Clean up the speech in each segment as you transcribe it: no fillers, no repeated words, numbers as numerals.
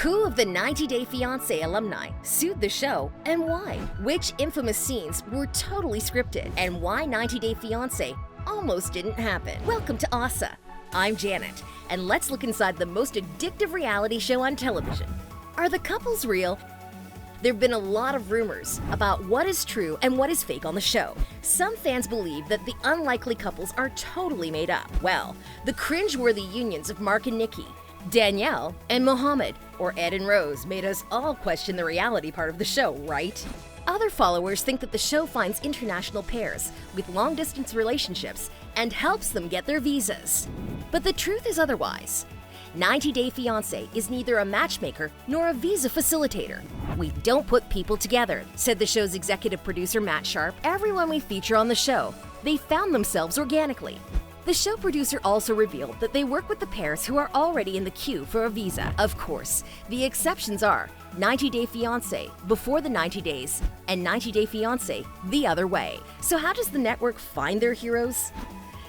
Who of the 90 Day Fiancé alumni sued the show and why? Which infamous scenes were totally scripted and why 90 Day Fiancé almost didn't happen? Welcome to OSSA. I'm Janet, and let's look inside the most addictive reality show on television. Are the couples real? There have been a lot of rumors about what is true and what is fake on the show. Some fans believe that the unlikely couples are totally made up. Well, the cringeworthy unions of Mark and Nikki, Danielle and Mohammed, or Ed and Rose made us all question the reality part of the show, right? Other followers think that the show finds international pairs with long-distance relationships and helps them get their visas. But the truth is otherwise. 90 Day Fiancé is neither a matchmaker nor a visa facilitator. We don't put people together, said the show's executive producer Matt Sharp. Everyone we feature on the show, they found themselves organically. The show producer also revealed that they work with the pairs who are already in the queue for a visa. Of course, the exceptions are 90 Day Fiancé before the 90 days and 90 Day Fiancé the other way. So how does the network find their heroes?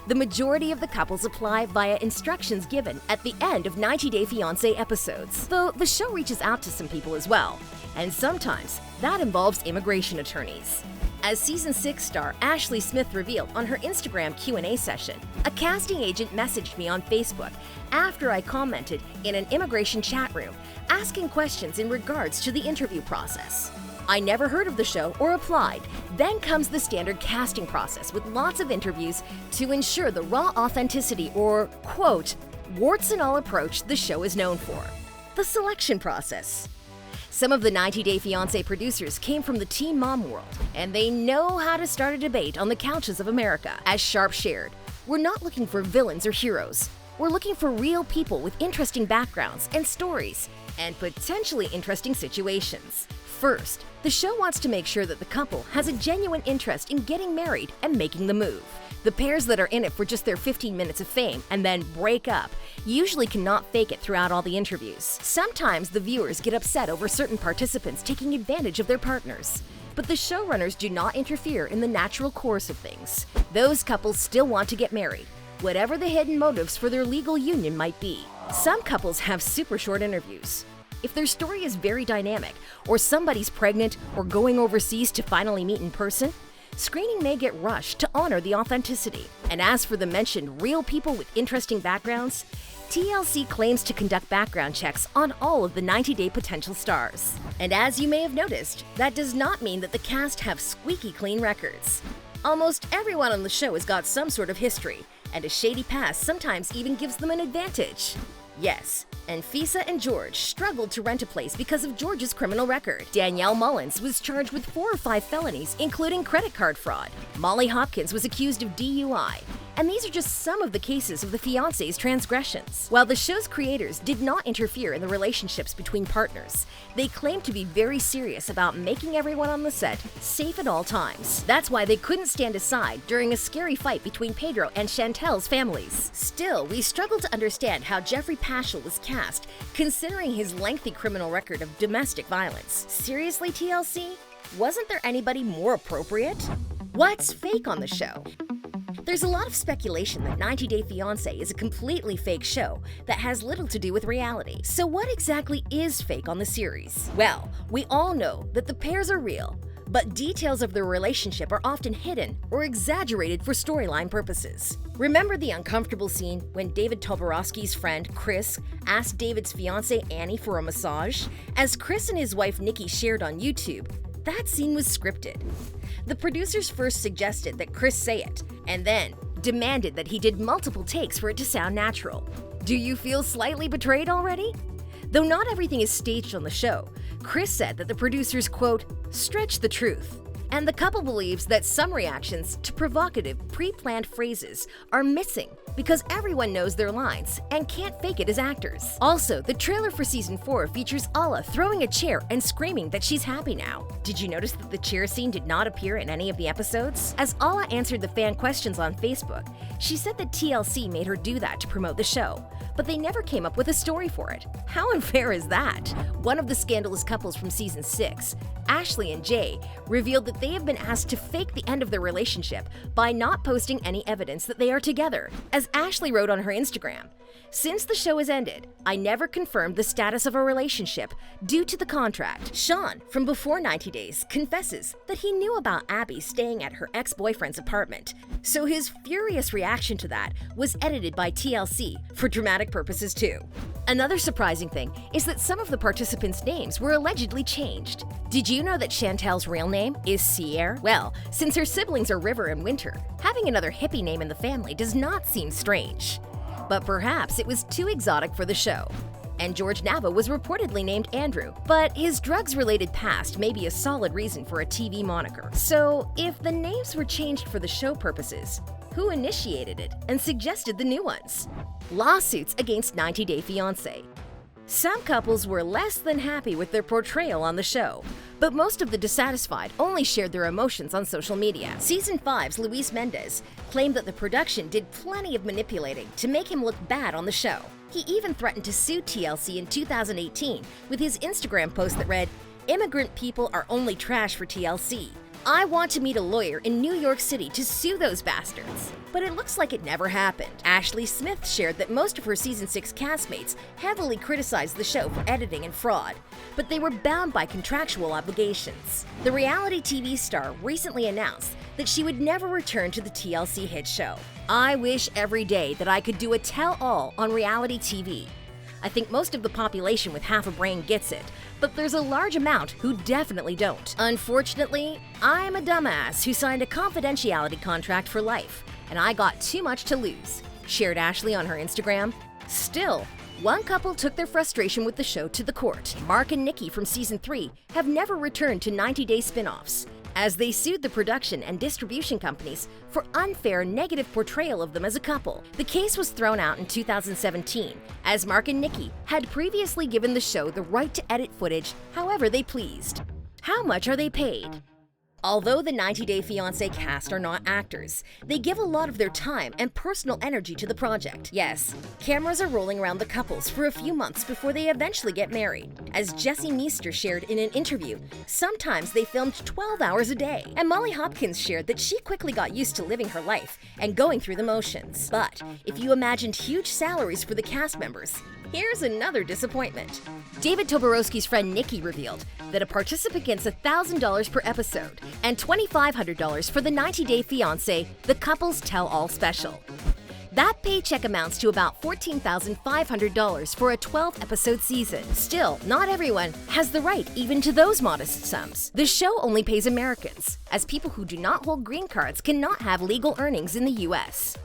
The majority of the couples apply via instructions given at the end of 90 Day Fiancé episodes, though the show reaches out to some people as well, and sometimes that involves immigration attorneys. As Season 6 star Ashley Smith revealed on her Instagram Q&A session, a casting agent messaged me on Facebook after I commented in an immigration chat room, asking questions in regards to the interview process. I never heard of the show or applied. Then comes the standard casting process with lots of interviews to ensure the raw authenticity or, quote, warts and all approach the show is known for. The selection process. Some of the 90 Day Fiancé producers came from the teen mom world, and they know how to start a debate on the couches of America. As Sharp shared, we're not looking for villains or heroes. We're looking for real people with interesting backgrounds and stories, and potentially interesting situations. First, the show wants to make sure that the couple has a genuine interest in getting married and making the move. The pairs that are in it for just their 15 minutes of fame and then break up usually cannot fake it throughout all the interviews. Sometimes the viewers get upset over certain participants taking advantage of their partners. But the showrunners do not interfere in the natural course of things. Those couples still want to get married, whatever the hidden motives for their legal union might be. Some couples have super short interviews. If their story is very dynamic, or somebody's pregnant or going overseas to finally meet in person, screening may get rushed to honor the authenticity. And as for the mentioned real people with interesting backgrounds, TLC claims to conduct background checks on all of the 90 Day potential stars. And as you may have noticed, that does not mean that the cast have squeaky clean records. Almost everyone on the show has got some sort of history, and a shady past sometimes even gives them an advantage. Yes, and Fisa and George struggled to rent a place because of George's criminal record. Danielle Mullins was charged with 4 or 5 felonies, including credit card fraud. Molly Hopkins was accused of DUI. And these are just some of the cases of the fiancé's transgressions. While the show's creators did not interfere in the relationships between partners, they claimed to be very serious about making everyone on the set safe at all times. That's why they couldn't stand aside during a scary fight between Pedro and Chantel's families. Still, we struggle to understand how Geoffrey Paschel was cast, considering his lengthy criminal record of domestic violence. Seriously, TLC? Wasn't there anybody more appropriate? What's fake on the show? There's a lot of speculation that 90 Day Fiancé is a completely fake show that has little to do with reality. So what exactly is fake on the series? Well, we all know that the pairs are real, but details of their relationship are often hidden or exaggerated for storyline purposes. Remember the uncomfortable scene when David Toborowski's friend, Chris, asked David's fiancée Annie for a massage? As Chris and his wife Nikki shared on YouTube, that scene was scripted. The producers first suggested that Chris say it, and then demanded that he did multiple takes for it to sound natural. Do you feel slightly betrayed already? Though not everything is staged on the show, Chris said that the producers, quote, stretch the truth. And the couple believes that some reactions to provocative, pre-planned phrases are missing because everyone knows their lines and can't fake it as actors. Also, the trailer for Season 4 features Alla throwing a chair and screaming that she's happy now. Did you notice that the chair scene did not appear in any of the episodes? As Alla answered the fan questions on Facebook, she said that TLC made her do that to promote the show, but they never came up with a story for it. How unfair is that? One of the scandalous couples from Season 6, Ashley and Jay, revealed that they have been asked to fake the end of their relationship by not posting any evidence that they are together, as as Ashley wrote on her Instagram, "Since the show has ended, I never confirmed the status of our relationship due to the contract." Sean, from before 90 Days, confesses that he knew about Abby staying at her ex-boyfriend's apartment, so his furious reaction to that was edited by TLC for dramatic purposes too. Another surprising thing is that some of the participants' names were allegedly changed. Did you know that Chantel's real name is Sierre? Well, since her siblings are River and Winter, having another hippie name in the family does not seem strange. But perhaps it was too exotic for the show. And George Nava was reportedly named Andrew, but his drugs-related past may be a solid reason for a TV moniker. So, if the names were changed for the show purposes, who initiated it and suggested the new ones? Lawsuits against 90 Day Fiancé. Some couples were less than happy with their portrayal on the show, but most of the dissatisfied only shared their emotions on social media. Season 5's Luis Mendez claimed that the production did plenty of manipulating to make him look bad on the show. He even threatened to sue TLC in 2018 with his Instagram post that read, "Immigrant people are only trash for TLC. I want to meet a lawyer in New York City to sue those bastards." But it looks like it never happened. Ashley Smith shared that most of her Season 6 castmates heavily criticized the show for editing and fraud, but they were bound by contractual obligations. The reality TV star recently announced that she would never return to the TLC hit show. "I wish every day that I could do a tell-all on reality TV. I think most of the population with half a brain gets it, but there's a large amount who definitely don't. Unfortunately, I'm a dumbass who signed a confidentiality contract for life, and I got too much to lose," shared Ashley on her Instagram. Still, one couple took their frustration with the show to the court. Mark and Nikki from Season 3 have never returned to 90 Day spin-offs, as they sued the production and distribution companies for unfair negative portrayal of them as a couple. The case was thrown out in 2017, as Mark and Nikki had previously given the show the right to edit footage however they pleased. How much are they paid? Although the 90 Day Fiancé cast are not actors, they give a lot of their time and personal energy to the project. Yes, cameras are rolling around the couples for a few months before they eventually get married. As Jessie Meester shared in an interview, sometimes they filmed 12 hours a day. And Molly Hopkins shared that she quickly got used to living her life and going through the motions. But if you imagined huge salaries for the cast members, here's another disappointment. David Toborowski's friend Nikki revealed that a participant gets $1,000 per episode and $2,500 for the 90 Day Fiancé, the Couples Tell-All Special. That paycheck amounts to about $14,500 for a 12-episode season. Still, not everyone has the right even to those modest sums. The show only pays Americans, as people who do not hold green cards cannot have legal earnings in the U.S.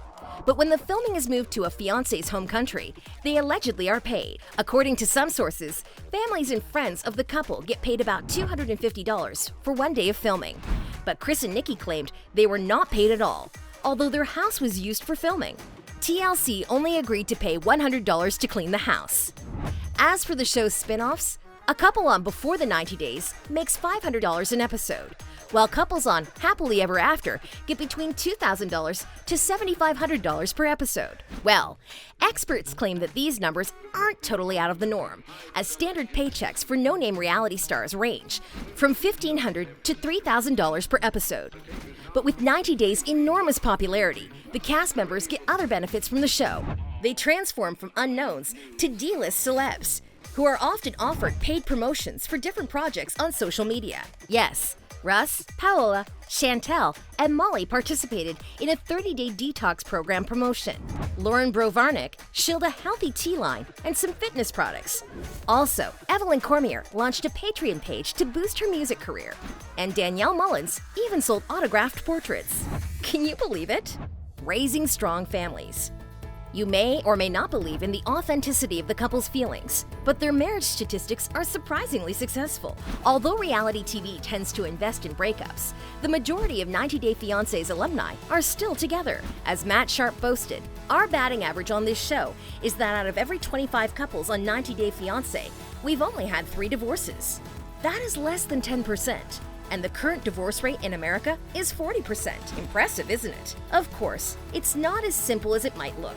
But when the filming is moved to a fiancé's home country, they allegedly are paid. According to some sources, families and friends of the couple get paid about $250 for one day of filming. But Chris and Nikki claimed they were not paid at all, although their house was used for filming. TLC only agreed to pay $100 to clean the house. As for the show's spin-offs, a couple on Before the 90 Days makes $500 an episode, while couples on Happily Ever After get between $2,000 to $7,500 per episode. Well, experts claim that these numbers aren't totally out of the norm, as standard paychecks for no-name reality stars range from $1,500 to $3,000 per episode. But with 90 Days' enormous popularity, the cast members get other benefits from the show. They transform from unknowns to D-list celebs, who are often offered paid promotions for different projects on social media. Yes, Russ, Paola, Chantel, and Molly participated in a 30-day detox program promotion. Lauren Brovarnik shilled a healthy tea line and some fitness products. Also, Evelyn Cormier launched a Patreon page to boost her music career. And Danielle Mullins even sold autographed portraits. Can you believe it? Raising strong families. You may or may not believe in the authenticity of the couple's feelings, but their marriage statistics are surprisingly successful. Although reality TV tends to invest in breakups, the majority of 90 Day Fiancé's alumni are still together. As Matt Sharp boasted, "Our batting average on this show is that out of every 25 couples on 90 Day Fiancé, we've only had 3 divorces. That is less than 10%. And the current divorce rate in America is 40%. Impressive, isn't it? Of course, it's not as simple as it might look.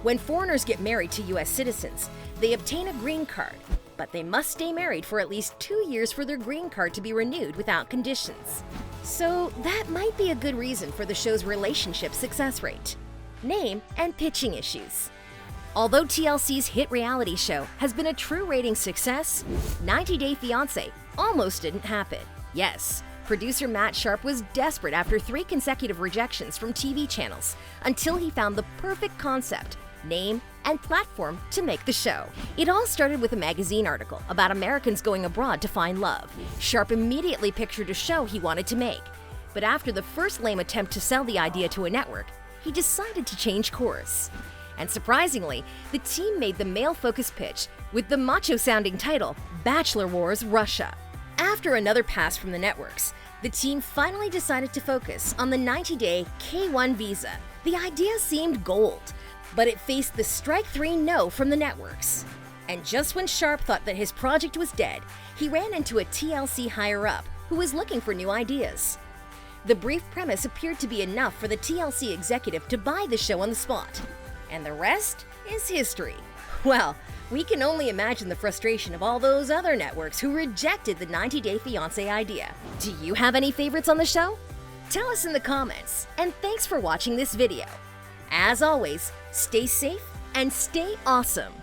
When foreigners get married to U.S. citizens, they obtain a green card, but they must stay married for at least 2 years for their green card to be renewed without conditions. So that might be a good reason for the show's relationship success rate. name, and pitching issues. Although TLC's hit reality show has been a true ratings success, 90 Day Fiancé almost didn't happen. Yes, producer Matt Sharp was desperate after 3 consecutive rejections from TV channels until he found the perfect concept, name, and platform to make the show. It all started with a magazine article about Americans going abroad to find love. Sharp immediately pictured a show he wanted to make, but after the first lame attempt to sell the idea to a network, he decided to change course. And surprisingly, the team made the male-focused pitch with the macho-sounding title, Bachelor Wars Russia. After another pass from the networks, the team finally decided to focus on the 90-day K-1 visa. The idea seemed gold, but it faced the strike 3 no from the networks. And just when Sharp thought that his project was dead, he ran into a TLC higher-up who was looking for new ideas. The brief premise appeared to be enough for the TLC executive to buy the show on the spot. And the rest is history. Well, we can only imagine the frustration of all those other networks who rejected the 90 Day Fiancé idea. Do you have any favorites on the show? Tell us in the comments, and thanks for watching this video. As always, stay safe and stay awesome.